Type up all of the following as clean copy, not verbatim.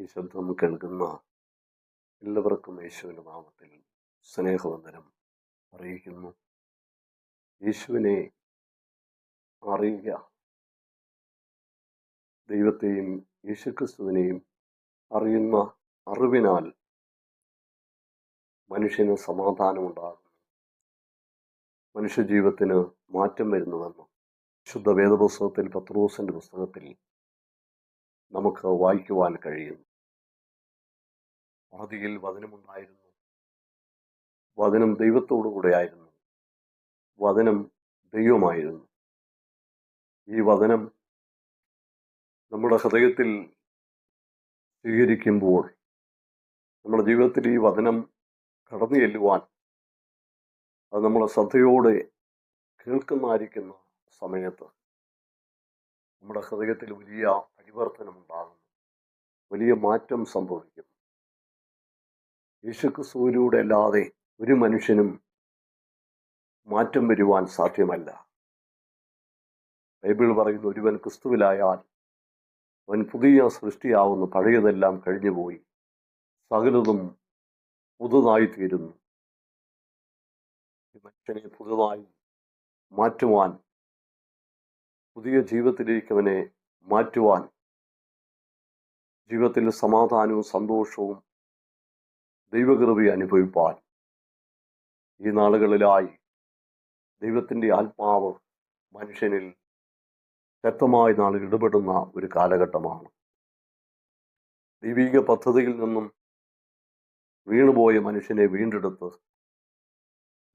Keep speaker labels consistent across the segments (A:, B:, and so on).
A: ഈ ശബ്ദം കേൾക്കുന്ന എല്ലാവർക്കും യേശുവിൻ്റെ നാമത്തിൽ സ്നേഹവന്ദനം അറിയിക്കുന്നു. യേശുവിനെ അറിയുക, ദൈവത്തെയും യേശുക്രിസ്തുവിനെയും അറിയുന്ന അറിവിനാൽ മനുഷ്യന് സമാധാനമുണ്ടാകുന്നു, മനുഷ്യജീവിതത്തിന് മാറ്റം വരുന്നുവെന്ന് ശുദ്ധ വേദപുസ്തകത്തിൽ പത്രോസിൻ്റെ പുസ്തകത്തിൽ നമുക്ക് വായിക്കുവാൻ കഴിയുന്നു. ആദിയിൽ വചനമുണ്ടായിരുന്നു, വചനം ദൈവത്തോടു കൂടെയായിരുന്നു, വചനം ദൈവമായിരുന്നു. ഈ വചനം നമ്മുടെ ഹൃദയത്തിൽ സ്വീകരിക്കുമ്പോൾ നമ്മുടെ ജീവിതത്തിൽ ഈ വചനം കടന്നു ചെല്ലുവാൻ, അത് നമ്മളെ ശ്രദ്ധയോടെ കേൾക്കുന്നതായിരിക്കുന്ന സമയത്ത് നമ്മുടെ ഹൃദയത്തിൽ വലിയ പരിവർത്തനം ഉണ്ടാകുന്നു, വലിയ മാറ്റം സംഭവിക്കും. യേശുക്രിസ്തുവിലൂടെ അല്ലാതെ ഒരു മനുഷ്യനും മാറ്റം വരുവാൻ സാധ്യമല്ല. ബൈബിൾ പറയുന്നു, ഒരുവൻ ക്രിസ്തുവിലായാൽ അവൻ പുതിയ സൃഷ്ടിയാവുന്നു, പഴയതെല്ലാം കഴിഞ്ഞുപോയി, സകലതും പുതുതായി തീരുന്നു. ഈ മനുഷ്യനെ പുതുതായി മാറ്റുവാൻ, പുതിയ ജീവിതത്തിലേക്ക് അവനെ മാറ്റുവാൻ, ജീവിതത്തിൽ സമാധാനവും സന്തോഷവും ദൈവകൃപയെ അനുഭവിപ്പാൻ ഈ നാളുകളിലായി ദൈവത്തിൻ്റെ ആത്മാവ് മനുഷ്യനിൽ ശക്തമായ നാളിൽ ഇടപെടുന്ന ഒരു കാലഘട്ടമാണ്. ദൈവിക പദ്ധതിയിൽ നിന്നും വീണുപോയ മനുഷ്യനെ വീണ്ടെടുത്ത്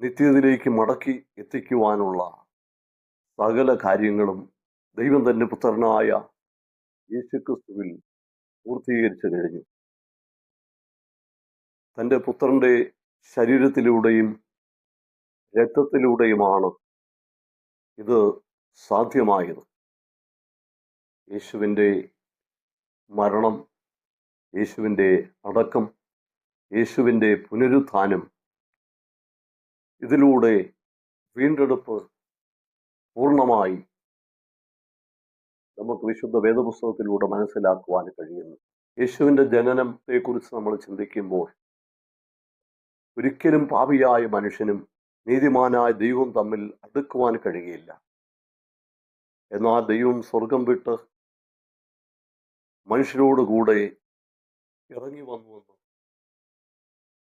A: നിത്യതയിലേക്ക് മടക്കി എത്തിക്കുവാനുള്ള സകല കാര്യങ്ങളും ദൈവം തൻ്റെ പുത്രനായ യേശുക്രിസ്തുവിൽ പൂർത്തീകരിച്ചു കഴിഞ്ഞു. തൻ്റെ പുത്രൻ്റെ ശരീരത്തിലൂടെയും രക്തത്തിലൂടെയുമാണ് ഇത് സാധ്യമായത്. യേശുവിൻ്റെ മരണം, യേശുവിൻ്റെ അടക്കം, യേശുവിൻ്റെ പുനരുത്ഥാനം, ഇതിലൂടെ വീണ്ടെടുപ്പ് പൂർണ്ണമായി നമുക്ക് വിശുദ്ധ വേദപുസ്തകത്തിലൂടെ മനസ്സിലാക്കുവാൻ കഴിയുന്നു. യേശുവിൻ്റെ ജനനത്തെക്കുറിച്ച് നമ്മൾ ചിന്തിക്കുമ്പോൾ ഒരിക്കലും പാപിയായ മനുഷ്യനും നീതിമാനായ ദൈവവും തമ്മിൽ അടുക്കുവാൻ കഴിയുകയില്ല. എന്നാൽ ദൈവം സ്വർഗം വിട്ട് മനുഷ്യരോടുകൂടെ ഇറങ്ങി വന്നുവെന്ന്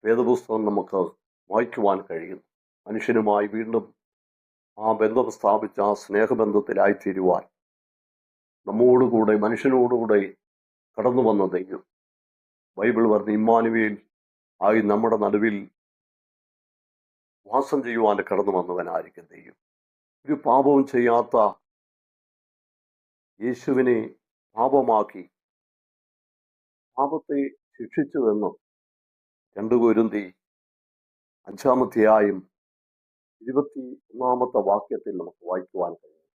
A: വേദപുസ്തകം നമുക്ക് വായിക്കുവാൻ കഴിയുന്നു. മനുഷ്യനുമായി വീണ്ടും ആ ബന്ധം സ്ഥാപിച്ച ആ സ്നേഹബന്ധത്തിലായിത്തീരുവാൻ നമ്മോടുകൂടെ, മനുഷ്യനോടുകൂടെ കടന്നു വന്ന ദൈവം, ബൈബിൾ പറഞ്ഞ ഇമ്മാനുവേൽ ആയി നമ്മുടെ നടുവിൽ വാസം ചെയ്യുവാൻ കടന്നു വന്നവനായിരിക്കും ദൈവം. ഒരു പാപവും ചെയ്യാത്ത യേശുവിനെ പാപമാക്കി പാപത്തെ ശിക്ഷിച്ചുവെന്ന് 2 കൊരിന്ത്യർ 5-ാം 21 വാക്യത്തിൽ നമുക്ക് വായിക്കുവാൻ കഴിയും.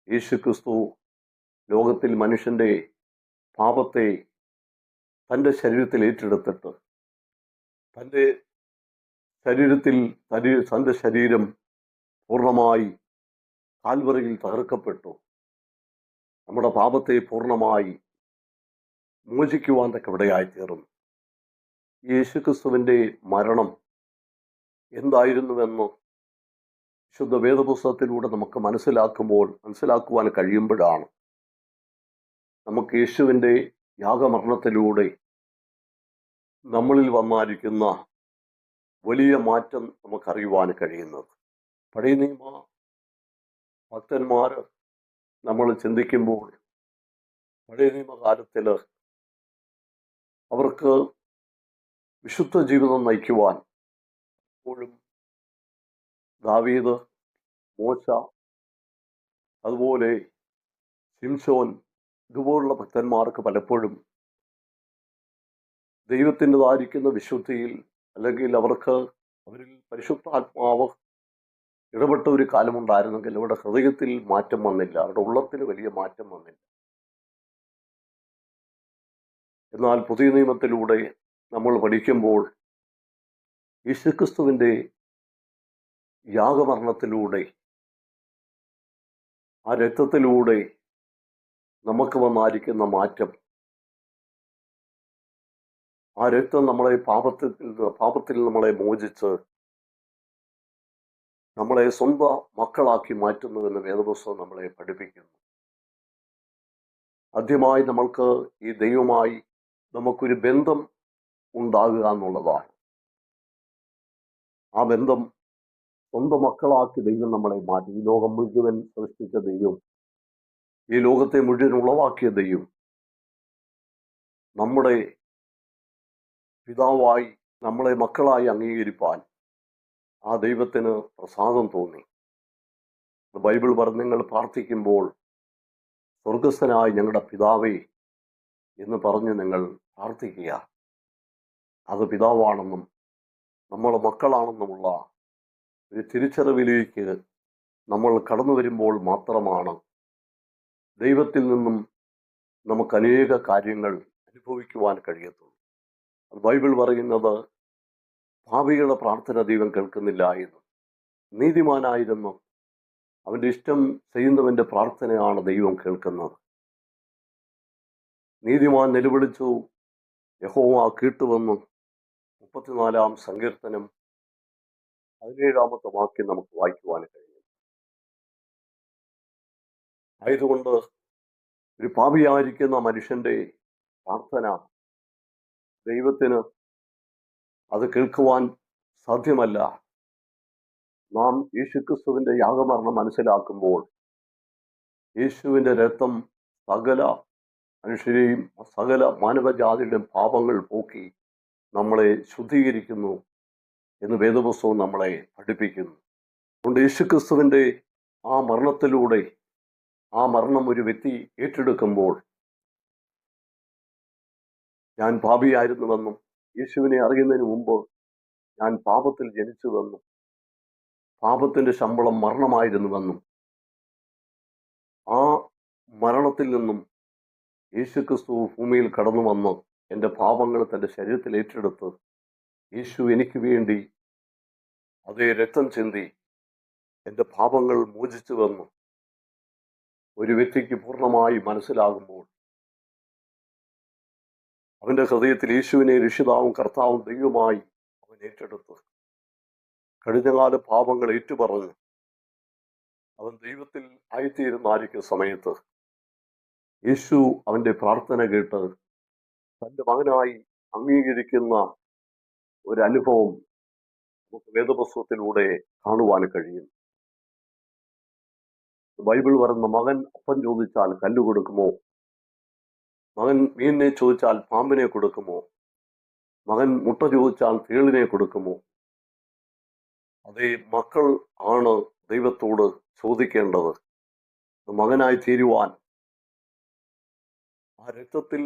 A: യേശുക്രിസ്തു ലോകത്തിൽ മനുഷ്യന്റെ പാപത്തെ തൻ്റെ ശരീരത്തിൽ ഏറ്റെടുത്തിട്ട് തൻ്റെ ശരീരം പൂർണ്ണമായി കാൽവറിയിൽ തകർക്കപ്പെട്ടു. നമ്മുടെ പാപത്തെ പൂർണ്ണമായി മോചിക്കുവാൻ തക്കവിടെയായി തീർന്നു. യേശുക്രിസ്തുവിൻ്റെ മരണം എന്തായിരുന്നുവെന്ന് വിശുദ്ധ വേദപുസ്തകത്തിലൂടെ നമുക്ക് മനസ്സിലാക്കുവാൻ കഴിയുമ്പോഴാണ് നമുക്ക് യേശുവിൻ്റെ യാഗമരണത്തിലൂടെ നമ്മളിൽ വന്നായിരിക്കുന്ന വലിയ മാറ്റം നമുക്കറിയുവാൻ കഴിയുന്നത്. പഴയ നിയമ ഭക്തന്മാർ നമ്മൾ ചിന്തിക്കുമ്പോൾ പഴയ നിയമകാലത്തിൽ അവർക്ക് വിശുദ്ധ ജീവിതം നയിക്കുവാൻ എപ്പോഴും ദാവീദ്, മോശ, അതുപോലെ ശിംശോൻ, ഇതുപോലുള്ള ഭക്തന്മാർക്ക് പലപ്പോഴും ദൈവത്തിൻ്റെതായിരിക്കുന്ന വിശുദ്ധിയിൽ, അല്ലെങ്കിൽ അവരിൽ പരിശുദ്ധാത്മാവ് ഇടപെട്ട ഒരു കാലമുണ്ടായിരുന്നെങ്കിൽ അവരുടെ ഹൃദയത്തിൽ മാറ്റം വന്നില്ല, അവരുടെ ഉള്ളത്തിന് വലിയ മാറ്റം വന്നില്ല. എന്നാൽ പുതിയ നിയമത്തിലൂടെ നമ്മൾ പഠിക്കുമ്പോൾ യേശുക്രിസ്തുവിൻ്റെ യാഗമരണത്തിലൂടെ, ആ രക്തത്തിലൂടെ നമുക്ക് വന്നായിരിക്കുന്ന മാറ്റം ആ രക്തം നമ്മളെ പാപത്തിൽ നമ്മളെ മോചിച്ച് നമ്മളെ സ്വന്തം മക്കളാക്കി മാറ്റുന്നുവെന്ന് വേദപുസ്തകം നമ്മളെ പഠിപ്പിക്കുന്നു. ആദ്യമായി നമ്മൾക്ക് ഈ ദൈവമായി നമുക്കൊരു ബന്ധം ഉണ്ടാകുക എന്നുള്ളതാണ്. ആ ബന്ധം സ്വന്തം മക്കളാക്കി ദൈവം നമ്മളെ മാറ്റി. ഈ ലോകം മുഴുവൻ സൃഷ്ടിച്ച ദൈവം, ഈ ലോകത്തെ മുഴുവൻ ഉളവാക്കിയ ദൈവം നമ്മുടെ പിതാവായി നമ്മളെ മക്കളായി അംഗീകരിപ്പാൻ ആ ദൈവത്തിന് പ്രസാദം തോന്നി. ബൈബിൾ പറഞ്ഞ് നിങ്ങൾ പ്രാർത്ഥിക്കുമ്പോൾ സ്വർഗസ്ഥനായ ഞങ്ങളുടെ പിതാവേ എന്ന് പറഞ്ഞ് നിങ്ങൾ പ്രാർത്ഥിക്കുക. അത് പിതാവാണെന്നും നമ്മളെ മക്കളാണെന്നുമുള്ള ഒരു തിരിച്ചറിവിലേക്ക് നമ്മൾ കടന്നു വരുമ്പോൾ മാത്രമാണ് ദൈവത്തിൽ നിന്നും നമുക്ക് അനേക കാര്യങ്ങൾ അനുഭവിക്കുവാൻ കഴിയത്തുള്ളൂ. ബൈബിൾ പറയുന്നത് പാപികളുടെ പ്രാർത്ഥന ദൈവം കേൾക്കുന്നില്ല എന്നും, നീതിമാനായിരുന്നു അവൻ്റെ ഇഷ്ടം ചെയ്യുന്നവൻ്റെ പ്രാർത്ഥനയാണ് ദൈവം കേൾക്കുന്നത്. നീതിമാൻ നിലവിളിച്ചു, യഹോവ കേട്ടുവന്നു. 34-ാം സങ്കീർത്തനം 17-ാമത്തെ വാക്യം നമുക്ക് വായിക്കുവാൻ കഴിയും. ആയതുകൊണ്ട് ഒരു പാപിയായിരിക്കുന്ന മനുഷ്യന്റെ പ്രാർത്ഥന ദൈവത്തിന് അത് കേൾക്കുവാൻ സാധ്യമല്ല. നാം യേശുക്രിസ്തുവിന്റെ യാഗമരണം മനസ്സിലാക്കുമ്പോൾ യേശുവിന്റെ രക്തം സകല മനുഷ്യരെയും സകല മാനവജാതിയുടെയും പാപങ്ങൾ പോക്കി നമ്മളെ ശുദ്ധീകരിക്കുന്നു എന്ന് വേദപുസ്തകം നമ്മളെ പഠിപ്പിക്കുന്നു. അതുകൊണ്ട് യേശുക്രിസ്തുവിന്റെ ആ മരണത്തിലൂടെ ആ മരണം ഒരു വ്യക്തി ഏറ്റെടുക്കുമ്പോൾ ഞാൻ പാപിയായിരുന്നുവെന്നും യേശുവിനെ അറിയുന്നതിന് മുമ്പ് ഞാൻ പാപത്തിൽ ജനിച്ചുവെന്നും പാപത്തിന്റെ ശമ്പളം മരണമായിരുന്നുവെന്നും ആ മരണത്തിൽ നിന്നും യേശുക്രിസ്തു ഭൂമിയിൽ കടന്നു വന്ന് എൻ്റെ പാപങ്ങൾ തൻ്റെ ശരീരത്തിൽ ഏറ്റെടുത്ത് യേശു എനിക്ക് വേണ്ടി അതേ രക്തം ചിന്തി എൻ്റെ പാപങ്ങൾ മോചിച്ചുവെന്ന് ഒരു വ്യക്തിക്ക് പൂർണ്ണമായി മനസ്സിലാകുമ്പോൾ അവൻ്റെ ഹൃദയത്തിൽ യേശുവിനെ രക്ഷിതാവും കർത്താവും ദൈവമായി അവൻ ഏറ്റെടുത്ത് കഴിഞ്ഞകാല പാപങ്ങൾ ഏറ്റുപറഞ്ഞ് അവൻ ദൈവത്തിൽ ആയിത്തീരുന്നായിരിക്കും സമയത്ത് യേശു അവൻ്റെ പ്രാർത്ഥന കേട്ട് തൻ്റെ മകനായി അംഗീകരിക്കുന്ന ഒരു അനുഭവം നമുക്ക് വേദപുസ്തകത്തിലൂടെ കാണുവാൻ കഴിയും. ബൈബിൾ പറയുന്ന മകൻ അപ്പം ചോദിച്ചാൽ കല്ല് കൊടുക്കുമോ, മകൻ മീനിനെ ചോദിച്ചാൽ പാമ്പിനെ കൊടുക്കുമോ, മകൻ മുട്ട ചോദിച്ചാൽ തേളിനെ കൊടുക്കുമോ? അതേ മക്കൾ ആണ് ദൈവത്തോട് ചോദിക്കേണ്ടത്. മകനായി തീരുവാൻ ആ രക്തത്തിൽ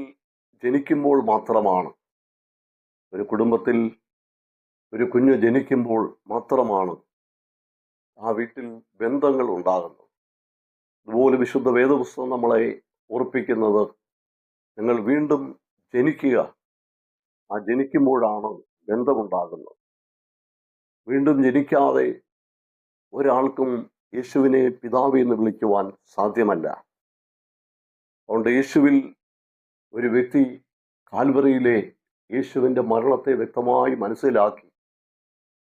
A: ജനിക്കുമ്പോൾ മാത്രമാണ്, ഒരു കുടുംബത്തിൽ ഒരു കുഞ്ഞ് ജനിക്കുമ്പോൾ മാത്രമാണ് ആ വീട്ടിൽ ബന്ധങ്ങൾ ഉണ്ടാകുന്നത്. അതുപോലെ വിശുദ്ധ വേദപുസ്തകം നമ്മളെ ഓർപ്പിക്കുന്നത് നിങ്ങൾ വീണ്ടും ജനിക്കുക. ആ ജനിക്കുമ്പോഴാണ് ബന്ധമുണ്ടാകുന്നത്. വീണ്ടും ജനിക്കാതെ ഒരാൾക്കും യേശുവിനെ പിതാവ് എന്ന് വിളിക്കുവാൻ സാധ്യമല്ല. അതുകൊണ്ട് യേശുവിൽ ഒരു വ്യക്തി കാൽവറിയിലെ യേശുവിൻ്റെ മരണത്തെ വ്യക്തമായി മനസ്സിലാക്കി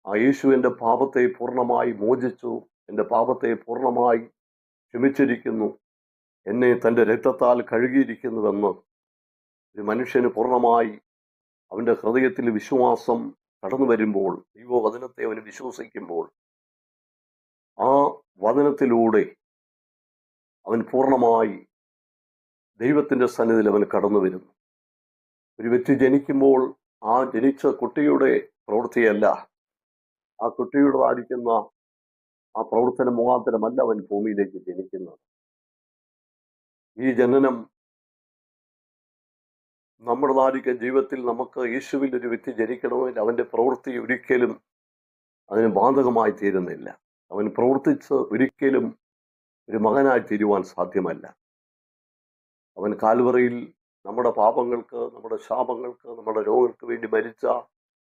A: ആ യേശുവിൻ്റെ പാപത്തെ പൂർണ്ണമായി മോചിച്ചു, എൻ്റെ പാപത്തെ പൂർണ്ണമായി ക്ഷമിച്ചിരിക്കുന്നു, എന്നെ തൻ്റെ രക്തത്താൽ കഴുകിയിരിക്കുന്നുവെന്ന് ഒരു മനുഷ്യന് പൂർണ്ണമായി അവൻ്റെ ഹൃദയത്തിൽ വിശ്വാസം കടന്നു വരുമ്പോൾ, ദൈവവചനത്തെ അവന് വിശ്വസിക്കുമ്പോൾ ആ വചനത്തിലൂടെ അവൻ പൂർണ്ണമായി ദൈവത്തിൻ്റെ സന്നിധിയിൽ അവൻ കടന്നു വരുന്നു. ഒരു വ്യക്തി ജനിക്കുമ്പോൾ ആ ജനിച്ച കുട്ടിയുടെ പ്രവൃത്തിയല്ല, ആ കുട്ടിയുടേതായിരിക്കുന്ന ആ പ്രവർത്തന മുഖാന്തരമല്ല അവൻ ഭൂമിയിലേക്ക് ജനിക്കുന്നത്. ഈ ജനനം നമ്മുടെ നാടിക ജീവിതത്തിൽ നമുക്ക് യേശുവിൽ ഒരു വ്യക്തി ജനിക്കണമെങ്കിൽ അവൻ്റെ പ്രവൃത്തി ഒരിക്കലും അതിന് ബാധകമായി തീരുന്നില്ല. അവൻ പ്രവർത്തിച്ച് ഒരിക്കലും ഒരു മകനായി തീരുവാൻ സാധ്യമല്ല. അവൻ കാൽവറിയിൽ നമ്മുടെ പാപങ്ങൾക്ക്, നമ്മുടെ ശാപങ്ങൾക്ക്, നമ്മുടെ രോഗങ്ങൾക്ക് വേണ്ടി മരിച്ച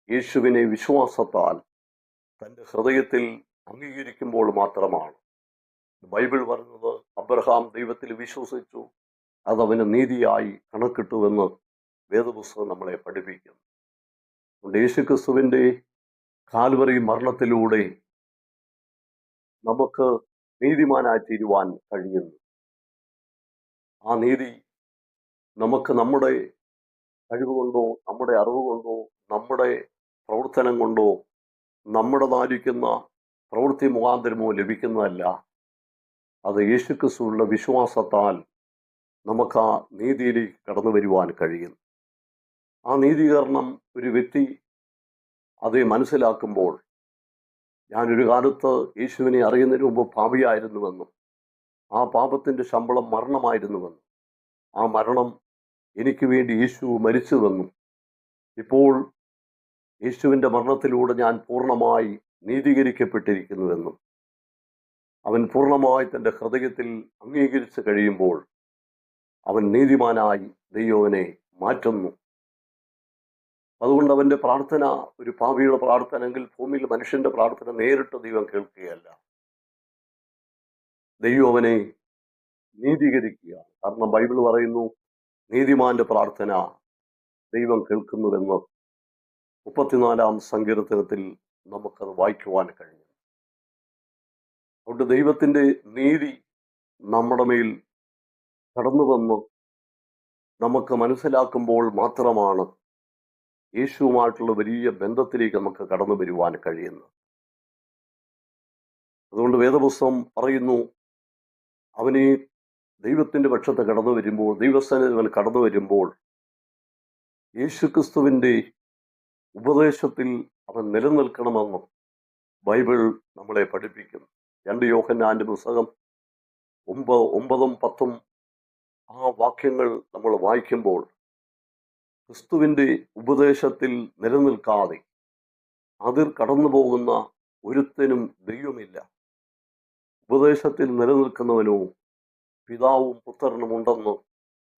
A: യേശുവിനെ വിശ്വാസത്താൽ തൻ്റെ ഹൃദയത്തിൽ അംഗീകരിക്കുമ്പോൾ മാത്രമാണ്. ബൈബിൾ പറയുന്നത് അബ്രഹാം ദൈവത്തിൽ വിശ്വസിച്ചു, അതവന് നീതിയായി കണക്കിട്ടുവെന്ന് വേദപുസ്തകം നമ്മളെ പഠിപ്പിക്കുന്നു. അതുകൊണ്ട് യേശുക്രിസ്തുവിൻ്റെ കാൽവറി മരണത്തിലൂടെ നമുക്ക് നീതിമാനായി തീരുവാൻ കഴിയുന്നു. ആ നീതി നമുക്ക് നമ്മുടെ കഴിവ് കൊണ്ടോ, നമ്മുടെ അറിവ് കൊണ്ടോ, നമ്മുടെ പ്രവർത്തനം കൊണ്ടോ, നമ്മുടേതായിരിക്കുന്ന പ്രവൃത്തി മുഖാന്തരമോ ലഭിക്കുന്നതല്ല. അത് യേശുക്രിസ്തുവിലുള്ള വിശ്വാസത്താൽ നമുക്ക് ആ നീതിയിലേക്ക് കടന്നു വരുവാൻ കഴിയും. ആ നീതീകരണം ഒരു വ്യക്തി അത് മനസ്സിലാക്കുമ്പോൾ, ഞാനൊരു കാലത്ത് യേശുവിനെ അറിയുന്നതിന് മുമ്പ് പാപിയായിരുന്നുവെന്നും ആ പാപത്തിൻ്റെ ശമ്പളം മരണമായിരുന്നുവെന്നും ആ മരണം എനിക്ക് വേണ്ടി യേശു മരിച്ചുവെന്നും ഇപ്പോൾ യേശുവിൻ്റെ മരണത്തിലൂടെ ഞാൻ പൂർണ്ണമായി നീതീകരിക്കപ്പെട്ടിരിക്കുന്നുവെന്നും അവൻ പൂർണ്ണമായി തൻ്റെ ഹൃദയത്തിൽ അംഗീകരിച്ച് കഴിയുമ്പോൾ അവൻ നീതിമാനായി ദൈവനെ മാറ്റുന്നു. അതുകൊണ്ട് അവൻ്റെ പ്രാർത്ഥന ഒരു പാപിയുടെ പ്രാർത്ഥന എങ്കിൽ ഭൂമിയിൽ മനുഷ്യന്റെ പ്രാർത്ഥന നേരിട്ട് ദൈവം കേൾക്കുകയല്ല, ദൈവം അവനെ നീതീകരിക്കുക. കാരണം ബൈബിൾ പറയുന്നു, നീതിമാന്റെ പ്രാർത്ഥന ദൈവം കേൾക്കുന്നുവെന്ന് 34-ാം സങ്കീർത്തനത്തിൽ നമുക്കത് വായിക്കുവാൻ കഴിയും. അതുകൊണ്ട് ദൈവത്തിൻ്റെ നീതി നമ്മുടെ മേൽ കടന്നു വന്ന് നമുക്ക് മനസ്സിലാക്കുമ്പോൾ മാത്രമാണ് യേശുവുമായിട്ടുള്ള വലിയ ബന്ധത്തിലേക്ക് നമുക്ക് കടന്നു വരുവാൻ കഴിയുന്നത്. അതുകൊണ്ട് വേദപുസ്തകം പറയുന്നു, അവനീ ദൈവത്തിൻ്റെ പക്ഷത്ത് കടന്നു വരുമ്പോൾ, ദൈവസ്ഥാനത്തിൽ അവൻ കടന്നു വരുമ്പോൾ യേശുക്രിസ്തുവിൻ്റെ ഉപദേശത്തിൽ അവൻ നിലനിൽക്കണമെന്നും ബൈബിൾ നമ്മളെ പഠിപ്പിക്കുന്നു. 2 യോഹന്നാന്റെ പുസ്തകം 9-ഉം 10-ഉം ആ വാക്യങ്ങൾ നമ്മൾ വായിക്കുമ്പോൾ, ക്രിസ്തുവിൻ്റെ ഉപദേശത്തിൽ നിലനിൽക്കാതെ അതിൽ കടന്നു പോകുന്ന ഒരുത്തനും ദൈവമില്ല. ഉപദേശത്തിൽ നിലനിൽക്കുന്നവനോ പിതാവും പുത്രനും ഉണ്ടെന്ന്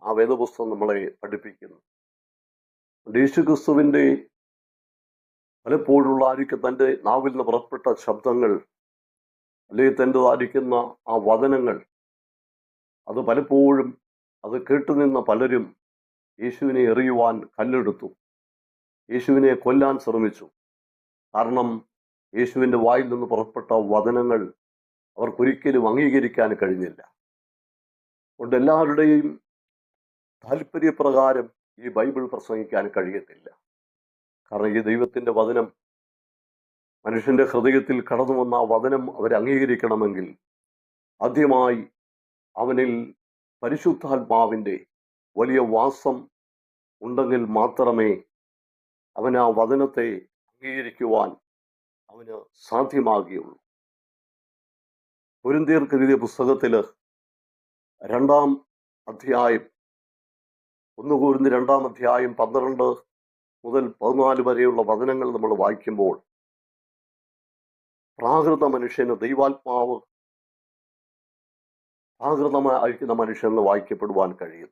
A: ആ വേദപുസ്തകം നമ്മളെ പഠിപ്പിക്കുന്നു. യേശുക്രിസ്തുവിൻ്റെ പലപ്പോഴുള്ള തൻ്റെ നാവിൽ നിന്ന് പുറപ്പെട്ട ശബ്ദങ്ങൾ, അല്ലെങ്കിൽ തൻ്റെതായിരിക്കുന്ന ആ വചനങ്ങൾ, അത് പലപ്പോഴും അത് കേട്ടുനിന്ന പലരും യേശുവിനെ എറിയുവാൻ കല്ലെടുത്തു, യേശുവിനെ കൊല്ലാൻ ശ്രമിച്ചു. കാരണം യേശുവിൻ്റെ വായിൽ നിന്ന് പുറപ്പെട്ട വചനങ്ങൾ അവർക്കൊരിക്കലും അംഗീകരിക്കാൻ കഴിഞ്ഞില്ല. അതുകൊണ്ട് എല്ലാവരുടെയും താല്പര്യപ്രകാരം ഈ ബൈബിൾ പ്രസംഗിക്കാൻ കഴിയത്തില്ല. കാരണം ഈ ദൈവത്തിൻ്റെ വചനം മനുഷ്യന്റെ ഹൃദയത്തിൽ കടന്നു വന്ന ആ വചനം അവർ അംഗീകരിക്കണമെങ്കിൽ ആദ്യമായി അവനിൽ പരിശുദ്ധാത്മാവിൻ്റെ വലിയ വാസം ഉണ്ടെങ്കിൽ മാത്രമേ അവൻ ആ വചനത്തെ അംഗീകരിക്കുവാൻ അവന് സാധ്യമാകുകയുള്ളൂ. കൊരിന്ത്യർക്ക് എഴുതിയ പുസ്തകത്തിൽ 2-ാം അധ്യായം 1 കൊരിന്ത്യർ 2-ാം അധ്യായം 12 മുതൽ 14 വരെയുള്ള വചനങ്ങൾ നമ്മൾ വായിക്കുമ്പോൾ, പ്രാകൃത മനുഷ്യന് ദൈവാത്മാവ് പ്രാകൃതമായിരിക്കുന്ന മനുഷ്യന് വായിക്കപ്പെടുവാൻ കഴിയും.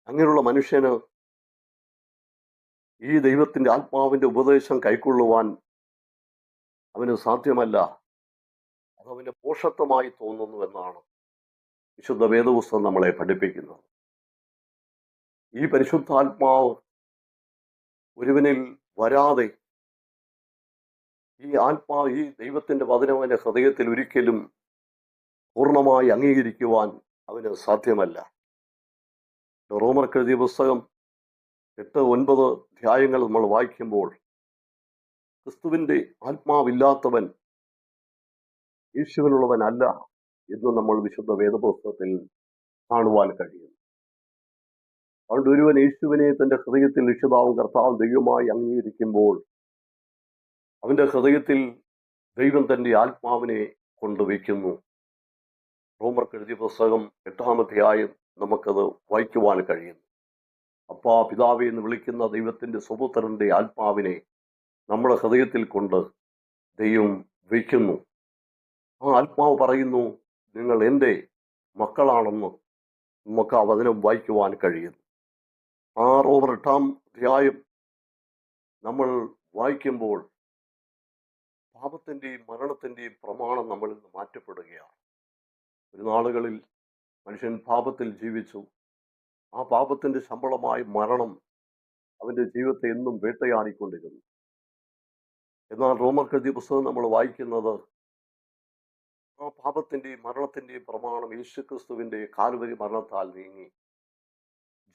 A: അങ്ങനെയുള്ള മനുഷ്യന് ഈ ദൈവത്തിൻ്റെ ആത്മാവിൻ്റെ ഉപദേശം കൈക്കൊള്ളുവാൻ അവന് സാധ്യമല്ല. അതവന് പോഷത്വമായി തോന്നുന്നുവെന്നാണ് വിശുദ്ധ വേദപുസ്തകം നമ്മളെ പഠിപ്പിക്കുന്നത്. ഈ പരിശുദ്ധാത്മാവ് ഒരുവനിൽ വരാതെ ഈ ദൈവത്തിൻ്റെ വചനം അവൻ്റെ ഹൃദയത്തിൽ ഒരിക്കലും പൂർണ്ണമായി അംഗീകരിക്കുവാൻ അവന് സാധ്യമല്ല. റോമർക്ക് എഴുതിയ പുസ്തകം 8-9 അധ്യായങ്ങൾ നമ്മൾ വായിക്കുമ്പോൾ, ക്രിസ്തുവിൻ്റെ ആത്മാവില്ലാത്തവൻ യേശുവിനുള്ളവനല്ല എന്ന് നമ്മൾ വിശുദ്ധ വേദപുസ്തകത്തിൽ കാണുവാൻ കഴിയും. അതുകൊണ്ട് ഒരുവൻ യേശുവിനെ തൻ്റെ ഹൃദയത്തിൽ രക്ഷിതാവും കർത്താവും ദൈവമായി അംഗീകരിക്കുമ്പോൾ അവൻ്റെ ഹൃദയത്തിൽ ദൈവം തൻ്റെ ആത്മാവിനെ കൊണ്ടുവയ്ക്കുന്നു. റോമർക്ക് എഴുതിയ പുസ്തകം 8-ാം അധ്യായം നമുക്കത് വായിക്കുവാൻ കഴിയുന്നു. അപ്പാ പിതാവേ എന്ന് വിളിക്കുന്ന ദൈവത്തിൻ്റെ സ്വപുത്രൻ്റെ ആത്മാവിനെ നമ്മുടെ ഹൃദയത്തിൽ കൊണ്ട് ദൈവം വയ്ക്കുന്നു. ആ ആത്മാവ് പറയുന്നു, നിങ്ങൾ എൻ്റെ മക്കളാണെന്ന് നമുക്ക് ആ വചനം വായിക്കുവാൻ കഴിയുന്നു. ആ റോമർ 8-ാം അധ്യായം നമ്മൾ വായിക്കുമ്പോൾ പാപത്തിൻ്റെയും മരണത്തിൻ്റെയും പ്രമാണം നമ്മളിൽ നിന്ന് മാറ്റപ്പെടുകയാണ്. ഒരു നാളുകളിൽ മനുഷ്യൻ പാപത്തിൽ ജീവിച്ചു. ആ പാപത്തിൻ്റെ ശമ്പളമായി മരണം അവന്റെ ജീവിതത്തെ എന്നും വേട്ടയാടിക്കൊണ്ടിരുന്നു. എന്നാൽ റോമർക്കെഴുതിയ പുസ്തകം നമ്മൾ വായിക്കുന്നത് ആ പാപത്തിന്റെയും മരണത്തിന്റെയും പ്രമാണം യേശുക്രിസ്തുവിന്റെ കാൽവരി മരണത്താൽ നീങ്ങി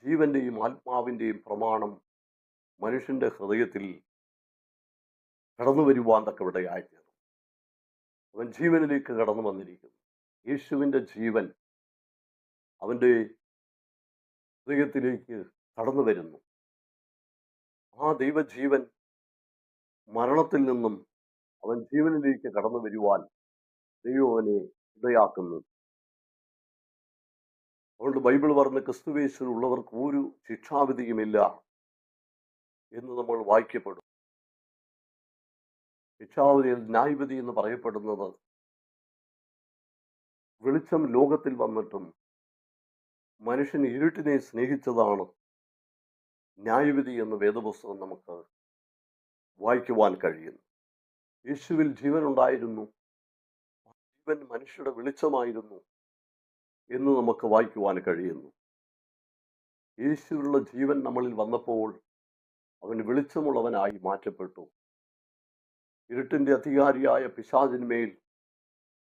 A: ജീവന്റെയും ആത്മാവിന്റെയും പ്രമാണം മനുഷ്യന്റെ ഹൃദയത്തിൽ കടന്നു വരുവാൻ തക്കവിടയായിത്തീർന്നു. അവൻ ജീവനിലേക്ക് കടന്നു വന്നിരിക്കുന്നു. യേശുവിന്റെ ജീവൻ അവന്റെ ഹൃദയത്തിലേക്ക് കടന്നു വരുന്നു. ആ ദൈവജീവൻ മരണത്തിൽ നിന്നും അവൻ ജീവനിലേക്ക് കടന്നു വരുവാൻ ദൈവം അവനെ ഇടയാക്കുന്നു. അതുകൊണ്ട് ബൈബിൾ പറഞ്ഞ ക്രിസ്തുവേശുള്ളവർക്ക് ഒരു ശിക്ഷാവിധിയുമില്ല എന്ന് നമ്മൾ വായിക്കപ്പെടും. ശിക്ഷാവിധിയിൽ ന്യായവിധി എന്ന് പറയപ്പെടുന്നത് വെളിച്ചം ലോകത്തിൽ വന്നിട്ടും മനുഷ്യൻ ഇരുട്ടിനെ സ്നേഹിച്ചതാണ് ന്യായവിധി എന്ന് വേദപുസ്തകം നമുക്ക് വായിക്കുവാൻ കഴിയുന്നു. യേശുവിൽ ജീവൻ ഉണ്ടായിരുന്നു, ജീവൻ മനുഷ്യരുടെ വെളിച്ചമായിരുന്നു എന്ന് നമുക്ക് വായിക്കുവാൻ കഴിയുന്നു. യേശുവിലുള്ള ജീവൻ നമ്മളിൽ വന്നപ്പോൾ അവൻ വെളിച്ചമുള്ളവനായി മാറ്റപ്പെട്ടു. ഇരുട്ടിന്റെ അധികാരിയായ പിശാചിന്മേൽ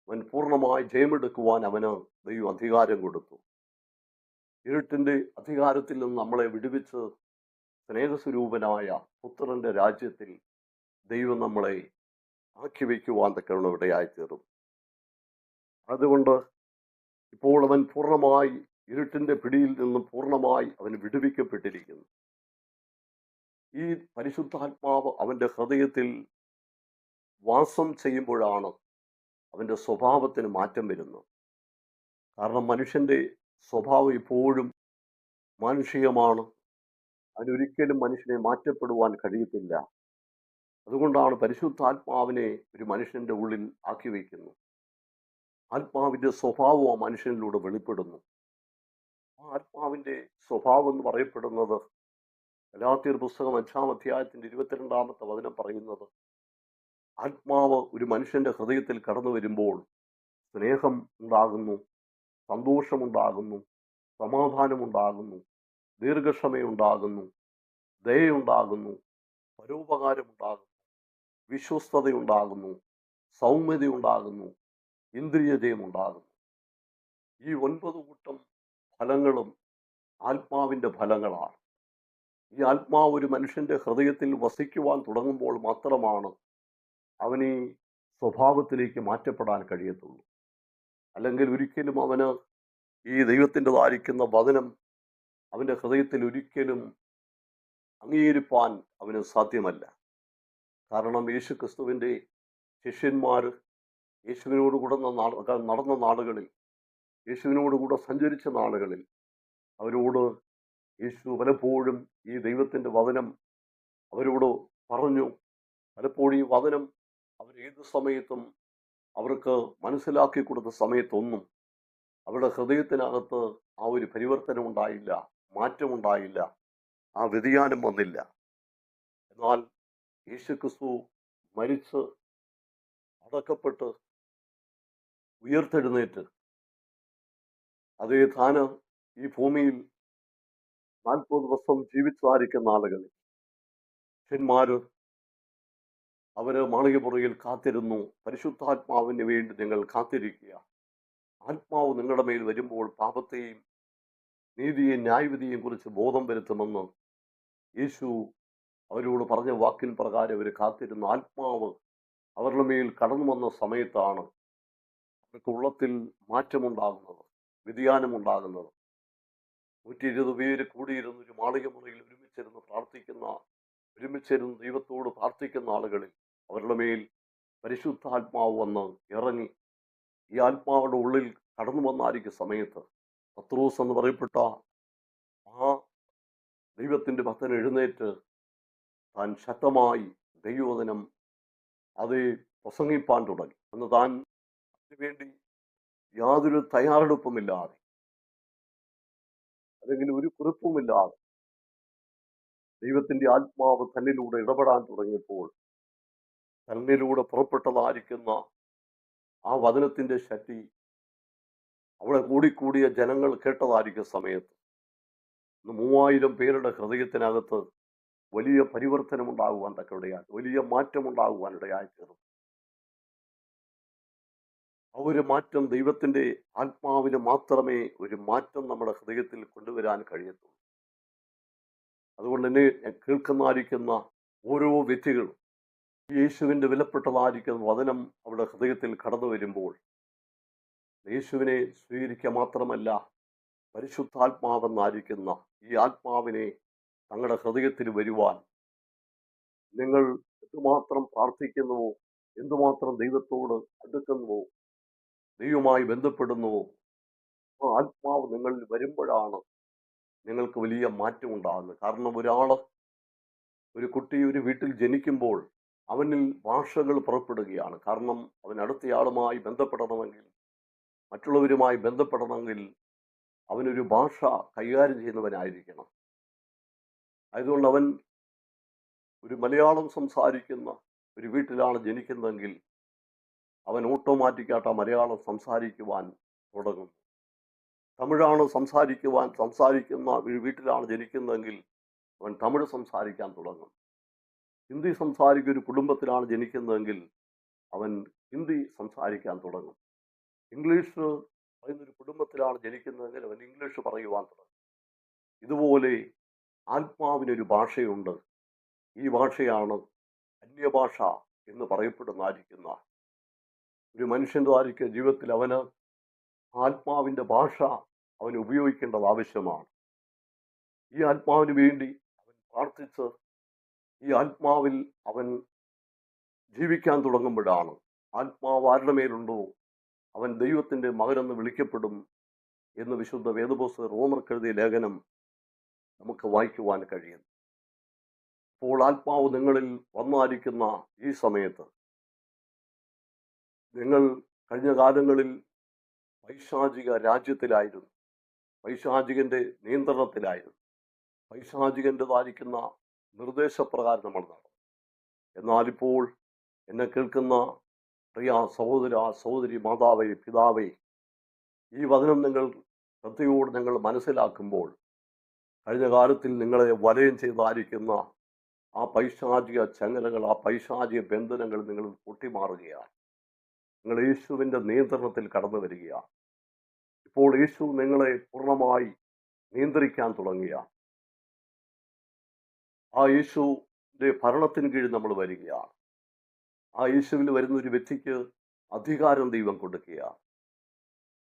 A: അവൻ പൂർണ്ണമായി ജയമെടുക്കുവാൻ അവന് ദൈവം അധികാരം കൊടുത്തു. ഇരുട്ടിന്റെ അധികാരത്തിൽ നിന്ന് നമ്മളെ വിടുവിച്ച് സ്നേഹസ്വരൂപനായ പുത്രന്റെ രാജ്യത്തിൽ ദൈവം നമ്മളെ ആക്കി വയ്ക്കുവാൻ തക്കവണ്ണം ഇടയായിത്തീർന്നു. അതുകൊണ്ട് ഇപ്പോൾ അവൻ പൂർണ്ണമായി ഇരുട്ടിന്റെ പിടിയിൽ നിന്നും പൂർണ്ണമായി അവൻ വിടുവിക്കപ്പെട്ടിരിക്കുന്നു. ഈ പരിശുദ്ധാത്മാവ് അവന്റെ ഹൃദയത്തിൽ വാസം ചെയ്യുമ്പോഴാണ് അവന്റെ സ്വഭാവത്തിന് മാറ്റം വരുന്നത്. കാരണം മനുഷ്യന്റെ സ്വഭാവം ഇപ്പോഴും മാനുഷികമാണ്. അതിനൊരിക്കലും മനുഷ്യനെ മാറ്റപ്പെടുവാൻ കഴിയത്തില്ല. അതുകൊണ്ടാണ് പരിശുദ്ധാത്മാവിനെ ഒരു മനുഷ്യന്റെ ഉള്ളിൽ ആക്കി വയ്ക്കുന്നു. ആത്മാവിന്റെ സ്വഭാവം ആ മനുഷ്യനിലൂടെ വെളിപ്പെടുന്നു. ആ ആത്മാവിന്റെ സ്വഭാവം എന്ന് പറയപ്പെടുന്നത് ഗലാത്യർ പുസ്തകം 5-ാം അധ്യായത്തിന്റെ 22-ാമത്തെ വചനം പറയുന്നത്, ആത്മാവ് ഒരു മനുഷ്യന്റെ ഹൃദയത്തിൽ കടന്നു വരുമ്പോൾ സ്നേഹം ഉണ്ടാകുന്നു, സന്തോഷമുണ്ടാകുന്നു, സമാധാനമുണ്ടാകുന്നു, ദീർഘക്ഷമയുണ്ടാകുന്നു, ദയയുണ്ടാകുന്നു, പരോപകാരമുണ്ടാകുന്നു, വിശ്വസ്തതയുണ്ടാകുന്നു, സൗമ്യതയുണ്ടാകുന്നു, ഇന്ദ്രിയജയമുണ്ടാകുന്നു. ഈ 9 കൂട്ടം ഫലങ്ങളും ആത്മാവിന്റെ ഫലങ്ങളാണ്. ഈ ആത്മാവ് ഒരു മനുഷ്യന്റെ ഹൃദയത്തിൽ വസിക്കുവാൻ തുടങ്ങുമ്പോൾ മാത്രമാണ് അവന് ഈ സ്വഭാവത്തിലേക്ക് മാറ്റപ്പെടാൻ കഴിയത്തുള്ളൂ. അല്ലെങ്കിൽ ഒരിക്കലും അവന് ഈ ദൈവത്തിൻ്റെതായിരിക്കുന്ന വചനം അവന്റെ ഹൃദയത്തിൽ ഒരിക്കലും അംഗീകരിപ്പാൻ അവന് സാധ്യമല്ല. കാരണം യേശു ക്രിസ്തുവിൻ്റെ ശിഷ്യന്മാർ യേശുവിനോടുകൂടെ നടന്ന നാളുകളിൽ, യേശുവിനോടുകൂടെ സഞ്ചരിച്ച നാളുകളിൽ അവരോട് യേശു പലപ്പോഴും ഈ ദൈവത്തിൻ്റെ വചനം അവരോട് പറഞ്ഞു. പലപ്പോഴും ഈ വചനം അവരേത് സമയത്തും അവർക്ക് മനസ്സിലാക്കി കൊടുത്ത സമയത്തൊന്നും അവരുടെ ഹൃദയത്തിനകത്ത് ആ ഒരു പരിവർത്തനം ഉണ്ടായില്ല, മാറ്റമുണ്ടായില്ല, ആ വ്യതിയാനം വന്നില്ല. എന്നാൽ യേശുക്രിസ്തു മരിച്ച് അടക്കപ്പെട്ട് ഉയർത്തെഴുന്നേറ്റ് അതേ താന് ഈ ഭൂമിയിൽ 40 ദിവസം ജീവിച്ചായിരിക്കുന്ന ആളുകളിൽ ശിഷ്യന്മാര് അവര് മാളികപ്പുറയിൽ കാത്തിരുന്നു. പരിശുദ്ധാത്മാവിന് വേണ്ടി നിങ്ങൾ കാത്തിരിക്കുക. ആത്മാവ് നിങ്ങളുടെ മേൽ വരുമ്പോൾ പാപത്തെയും നീതിയെയും ന്യായവിധിയെയും കുറിച്ച് ബോധം വരുത്തുമെന്ന് യേശു അവരോട് പറഞ്ഞ വാക്കിൻ പ്രകാരം അവർ കാത്തിരുന്നു. ആത്മാവ് അവരുടെ മേൽ കടന്നു വന്ന സമയത്താണ് അവർക്ക് ഉള്ളത്തിൽ മാറ്റമുണ്ടാകുന്നത്, വ്യതിയാനമുണ്ടാകുന്നത്. 120 പേര് കൂടിയിരുന്ന ഒരു മാളികമുറിയിൽ ഒരുമിച്ചിരുന്ന് ദൈവത്തോട് പ്രാർത്ഥിക്കുന്ന ആളുകളിൽ അവരുടെ മേൽ പരിശുദ്ധാത്മാവ് വന്ന് ഇറങ്ങി. ഈ ആത്മാവുടെ ഉള്ളിൽ കടന്നു വന്നായിരിക്കും സമയത്ത് പത്രോസ് എന്ന് പറയപ്പെട്ട ആ ദൈവത്തിൻ്റെ ഭക്തൻ എഴുന്നേറ്റ് താൻ ശക്തമായി ദൈവവചനം അത് പ്രസംഗിപ്പാൻ തുടങ്ങി. അന്ന് താൻ അതിനുവേണ്ടി യാതൊരു തയ്യാറെടുപ്പുമില്ലാതെ അല്ലെങ്കിൽ ഒരു കുറിപ്പുമില്ലാതെ ദൈവത്തിൻ്റെ ആത്മാവ് തന്നിലൂടെ ഇടപെടാൻ തുടങ്ങിയപ്പോൾ തന്നിലൂടെ പുറപ്പെട്ടതായിരിക്കുന്ന ആ വചനത്തിൻ്റെ ശക്തി അവിടെ കൂടിക്കൂടിയ ജനങ്ങൾ കേട്ടതായിരിക്കും സമയത്ത് 3000 പേരുടെ ഹൃദയത്തിനകത്ത് വലിയ പരിവർത്തനമുണ്ടാകുവാൻ തക്കവിടയായി, വലിയ മാറ്റമുണ്ടാകുവാൻ ഇടയായി തീർന്നു. ആ ഒരു മാറ്റം ദൈവത്തിന്റെ ആത്മാവിന് മാത്രമേ ഒരു മാറ്റം നമ്മുടെ ഹൃദയത്തിൽ കൊണ്ടുവരാൻ കഴിയത്തുള്ളൂ. അതുകൊണ്ട് തന്നെ കേൾക്കുന്നതായിരിക്കുന്ന ഓരോ വ്യക്തികളും യേശുവിന്റെ വിലപ്പെട്ടതായിരിക്കുന്ന വചനം അവരുടെ ഹൃദയത്തിൽ കടന്നു വരുമ്പോൾ യേശുവിനെ സ്വീകരിക്കുക മാത്രമല്ല, പരിശുദ്ധാത്മാവെന്നായിരിക്കുന്ന ഈ ആത്മാവിനെ തങ്ങളുടെ ഹൃദയത്തിൽ വരുവാൻ നിങ്ങൾ എന്തുമാത്രം പ്രാർത്ഥിക്കുന്നുവോ, എന്തുമാത്രം ദൈവത്തോട് അടുക്കുന്നുവോ, ദൈവവുമായി ബന്ധപ്പെടുന്നുവോ, ആ ആത്മാവ് നിങ്ങളിൽ വരുമ്പോഴാണ് നിങ്ങൾക്ക് വലിയ മാറ്റം ഉണ്ടാകുന്നത്. കാരണം ഒരു കുട്ടി ഒരു വീട്ടിൽ ജനിക്കുമ്പോൾ അവനിൽ ഭാഷകൾ പുറപ്പെടുകയാണ്. കാരണം അവൻ അടുത്തയാളുമായി ബന്ധപ്പെടണമെങ്കിൽ, മറ്റുള്ളവരുമായി ബന്ധപ്പെടണമെങ്കിൽ അവനൊരു ഭാഷ കൈകാര്യം ചെയ്യുന്നവനായിരിക്കണം. അതുകൊണ്ട് അവൻ ഒരു മലയാളം സംസാരിക്കുന്ന ഒരു വീട്ടിലാണ് ജനിക്കുന്നതെങ്കിൽ അവൻ ഓട്ടോമാറ്റിക്കായിട്ട് ആ മലയാളം സംസാരിക്കുവാൻ തുടങ്ങും. തമിഴാണ് സംസാരിക്കുന്ന ഒരു വീട്ടിലാണ് ജനിക്കുന്നതെങ്കിൽ അവൻ തമിഴ് സംസാരിക്കാൻ തുടങ്ങും. ഹിന്ദി സംസാരിക്കുന്ന ഒരു കുടുംബത്തിലാണ് ജനിക്കുന്നതെങ്കിൽ അവൻ ഹിന്ദി സംസാരിക്കാൻ തുടങ്ങും. ഇംഗ്ലീഷ് പറയുന്നൊരു കുടുംബത്തിലാണ് ജനിക്കുന്നതെങ്കിൽ അവൻ ഇംഗ്ലീഷ് പറയുവാൻ തുടങ്ങും. ഇതുപോലെ ആത്മാവിനൊരു ഭാഷയുണ്ട്. ഈ ഭാഷയാണ് അന്യഭാഷ എന്ന് പറയപ്പെടുന്നതായിരിക്കുന്ന ഒരു മനുഷ്യൻ്റെ ജീവിതത്തിൽ അവന് ആത്മാവിൻ്റെ ഭാഷ അവൻ ഉപയോഗിക്കേണ്ടത് ആവശ്യമാണ്. ഈ ആത്മാവിന് വേണ്ടി അവൻ പ്രാർത്ഥിച്ച് ഈ ആത്മാവിൽ അവൻ ജീവിക്കാൻ തുടങ്ങുമ്പോഴാണ് ആത്മാവ് ആരുടെ മേലുണ്ടോ അവൻ ദൈവത്തിൻ്റെ മകനെന്ന് വിളിക്കപ്പെടും എന്ന് വിശുദ്ധ വേദപുസ്തകം റോമർക്കെഴുതിയ ലേഖനം നമുക്ക് വായിക്കുവാൻ കഴിയും. അപ്പോൾ ആത്മാവ് നിങ്ങളിൽ വന്നായിരിക്കുന്ന ഈ സമയത്ത് നിങ്ങൾ കഴിഞ്ഞ കാലങ്ങളിൽ പൈശാചിക രാജ്യത്തിലായിരുന്നു, പൈശാചികന്റെ നിയന്ത്രണത്തിലായിരുന്നു, പൈശാചികൻ്റെതായിരിക്കുന്ന നിർദ്ദേശപ്രകാരം നമ്മൾ നടന്നു. എന്നാലിപ്പോൾ എന്നെ കേൾക്കുന്ന പ്രിയ സഹോദര സഹോദരി, മാതാവേ, പിതാവേ, ഈ വചനം നിങ്ങൾ ശ്രദ്ധയോട് നിങ്ങൾ മനസ്സിലാക്കുമ്പോൾ കഴിഞ്ഞ കാലത്തിൽ നിങ്ങളെ വലയം ചെയ്തായിരിക്കുന്ന ആ പൈശാചിക ചങ്ങലകൾ, ആ പൈശാചിക ബന്ധനങ്ങൾ നിങ്ങൾ പൊട്ടിമാറുകയാണ്. നിങ്ങൾ യേശുവിൻ്റെ നിയന്ത്രണത്തിൽ കടന്നു വരികയാണ്. ഇപ്പോൾ യേശു നിങ്ങളെ പൂർണ്ണമായി നിയന്ത്രിക്കാൻ തുടങ്ങിയ ആ യേശുവിൻ്റെ ഭരണത്തിന് കീഴിൽ നമ്മൾ വരികയാണ്. ആ യേശുവിൽ വരുന്ന ഒരു വ്യക്തിക്ക് അധികാരം ദൈവം കൊടുക്കുകയാണ്.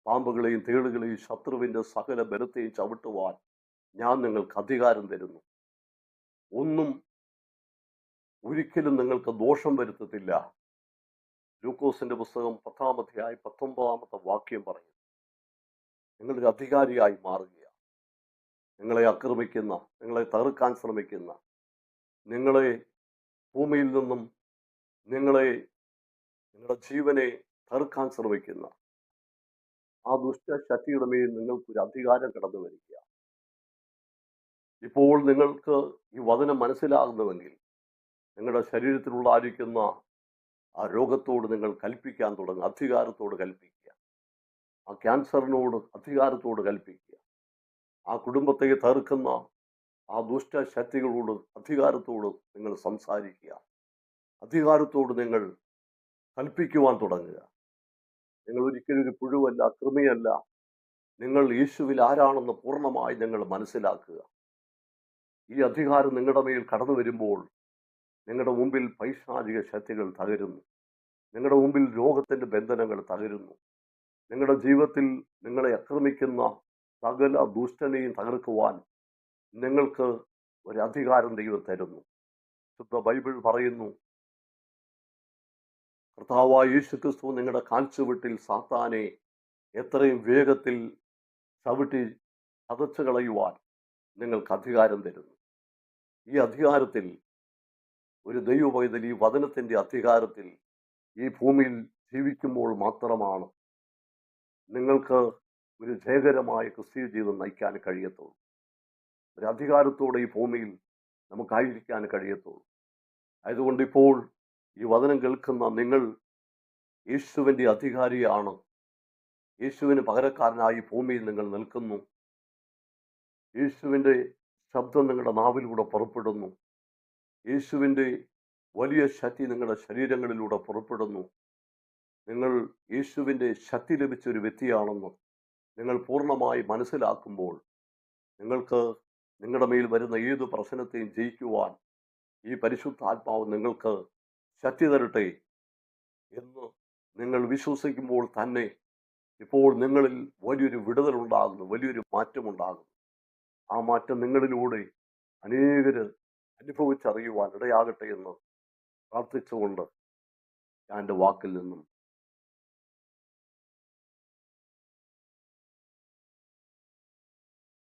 A: പാമ്പുകളെയും തേളുകളെയും ശത്രുവിൻ്റെ സകല ബലത്തെയും ചവിട്ടുവാൻ ഞാൻ നിങ്ങൾക്ക് അധികാരം തരുന്നു. ഒന്നും ഒരിക്കലും നിങ്ങൾക്ക് ദോഷം വരുത്തത്തില്ല. ലൂക്കോസിന്റെ പുസ്തകം 10-ാം അധ്യായം 19-ാമത്തെ വാക്യം പറയും, നിങ്ങളൊരു അധികാരിയായി മാറുകയാണ്. നിങ്ങളെ ആക്രമിക്കുന്ന, നിങ്ങളെ തകർക്കാൻ ശ്രമിക്കുന്ന, നിങ്ങളെ ഭൂമിയിൽ നിന്നും നിങ്ങളുടെ ജീവനെ തകർക്കാൻ ശ്രമിക്കുന്ന ആ ദുഷ്ടശക്തിയുടെ മേൽ നിങ്ങൾക്കൊരു അധികാരം കടന്നു വരിക. ഇപ്പോൾ നിങ്ങൾക്ക് ഈ വചനം മനസ്സിലാകുന്നുവെങ്കിൽ നിങ്ങളുടെ ശരീരത്തിലുള്ളായിരിക്കുന്ന ആ രോഗത്തോട് നിങ്ങൾ കൽപ്പിക്കാൻ തുടങ്ങുക, അധികാരത്തോട് കൽപ്പിക്കുക. ആ ക്യാൻസറിനോട് അധികാരത്തോട് കൽപ്പിക്കുക. ആ കുടുംബത്തെ തകർക്കുന്ന ആ ദുഷ്ടശക്തികളോട് അധികാരത്തോട് നിങ്ങൾ സംസാരിക്കുക. അധികാരത്തോട് നിങ്ങൾ കൽപ്പിക്കുവാൻ തുടങ്ങുക. നിങ്ങൾ ഒരിക്കലും ഒരു പുഴുവല്ല, കൃമിയല്ല. നിങ്ങൾ യേശുവിൽ ആരാണെന്ന് പൂർണ്ണമായി നിങ്ങൾ മനസ്സിലാക്കുക. ഈ അധികാരം നിങ്ങളുടെ മേൽ കടന്നു വരുമ്പോൾ നിങ്ങളുടെ മുമ്പിൽ പൈശാചിക ശക്തികൾ തകരുന്നു. നിങ്ങളുടെ മുമ്പിൽ രോഗത്തിൻ്റെ ബന്ധനങ്ങൾ തകരുന്നു. നിങ്ങളുടെ ജീവിതത്തിൽ നിങ്ങളെ ആക്രമിക്കുന്ന സകല ദുഷ്ടനെയും തകർക്കുവാൻ നിങ്ങൾക്ക് ഒരു അധികാരം ദൈവം തരുന്നു. ശുദ്ധ ബൈബിൾ പറയുന്നു, കർത്താവായ യേശുക്രിസ്തു നിങ്ങളുടെ കാൽച്ചുവട്ടിൽ സാത്താനെ എത്രയും വേഗത്തിൽ ചവിട്ടി ചതച്ചു കളയുവാൻ നിങ്ങൾക്ക് അധികാരം തരുന്നു. ഈ അധികാരത്തിൽ ഒരു ദൈവപൈതൽ ഈ വചനത്തിൻ്റെ അധികാരത്തിൽ ഈ ഭൂമിയിൽ ജീവിക്കുമ്പോൾ മാത്രമാണ് നിങ്ങൾക്ക് ഒരു ജയകരമായ ക്രിസ്തീയ ജീവിതം നയിക്കാൻ കഴിയത്തുള്ളൂ. ഒരു അധികാരത്തോടെ ഈ ഭൂമിയിൽ നമുക്കായിരിക്കാൻ കഴിയത്തുള്ളൂ. അതുകൊണ്ട് ഇപ്പോൾ ഈ വചനം കേൾക്കുന്ന നിങ്ങൾ യേശുവിൻ്റെ അധികാരിയാണ്. യേശുവിന് പകരക്കാരനായി ഭൂമിയിൽ നിങ്ങൾ നിൽക്കുന്നു. യേശുവിൻ്റെ ശബ്ദം നിങ്ങളുടെ നാവിലൂടെ പുറപ്പെടുന്നു. യേശുവിൻ്റെ വലിയ ശക്തി നിങ്ങളുടെ ശരീരങ്ങളിലൂടെ പുറപ്പെടുന്നു. നിങ്ങൾ യേശുവിൻ്റെ ശക്തി ലഭിച്ച ഒരു വ്യക്തിയാണെന്ന് നിങ്ങൾ പൂർണ്ണമായി മനസ്സിലാക്കുമ്പോൾ നിങ്ങൾക്ക് നിങ്ങളുടെ മേൽ വരുന്ന ഏത് പ്രശ്നത്തെയും ജയിക്കുവാൻ ഈ പരിശുദ്ധാത്മാവ് നിങ്ങൾക്ക് ശക്തി തരട്ടെ എന്ന് നിങ്ങൾ വിശ്വസിക്കുമ്പോൾ തന്നെ ഇപ്പോൾ നിങ്ങളിൽ വലിയൊരു വിടുതലുണ്ടാകുന്നു, വലിയൊരു മാറ്റമുണ്ടാകുന്നു. ആ മാറ്റം നിങ്ങളിലൂടെ അനേകര് അനുഭവിച്ചറിയുവാൻ ഇടയാകട്ടെ എന്ന് പ്രാർത്ഥിച്ചുകൊണ്ട് ഞാൻ എൻ്റെ വാക്കിൽ നിന്നും